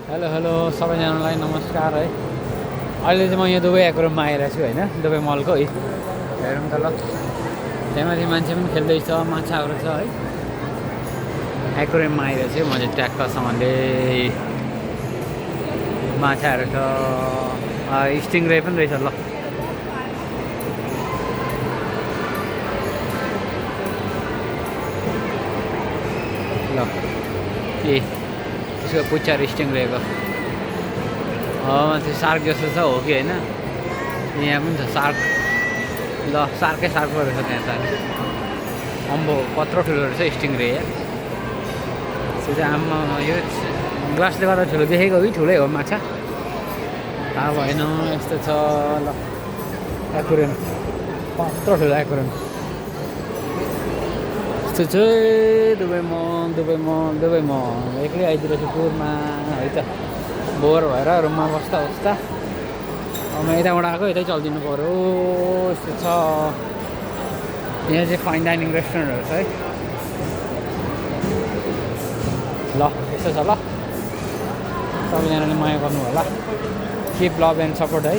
Hello hello सबैजनालाई नमस्कार है। अहिले चाहिँ म यहाँ दुबई एक्वेरियममा आइरहेको छु होइन, दुबई मलको है। हेरौँ त ल, त्यहाँ माथि मान्छे पनि खेल्दैछ, माछाहरू छ है। एक्वेरियममा आइरहेको छु म चाहिँ ट्याक्कसँगले। माछाहरू छ, स्टिङ रे पनि रहेछ ल। ल ए त्यसको पुच्छर स्टिङ रहेको त्यो सार्क जस्तो छ हो कि होइन? यहाँ पनि छ सार्क। ल सार्कै सार्क रहेछ त्यहाँ त। अम्बो कत्रो ठुलो रहेछ स्टिङ रे। त्यो चाहिँ आमा यो ग्लासले गर्दा ठुलो देखेको कि ठुलै हो माछा थाहा भएन। यस्तो छ ल एक्वेरियम, कत्रो ठुलो एक्वेरियम। यस्तो चाहिँ दुबई मल एक्लै आइदिरहेको छु टुरमा है त। बोर भएर रुममा बस्दा अब म यताबाट आएको यतै चलिदिनु पऱ्यो। यस्तो छ यहाँ चाहिँ फाइन डाइनिङ रेस्टुरेन्टहरू छ है। ल यस्तो छ ल, सबैजनाले माया गर्नु होला। किप लभ एन्ड सपोर्ट है।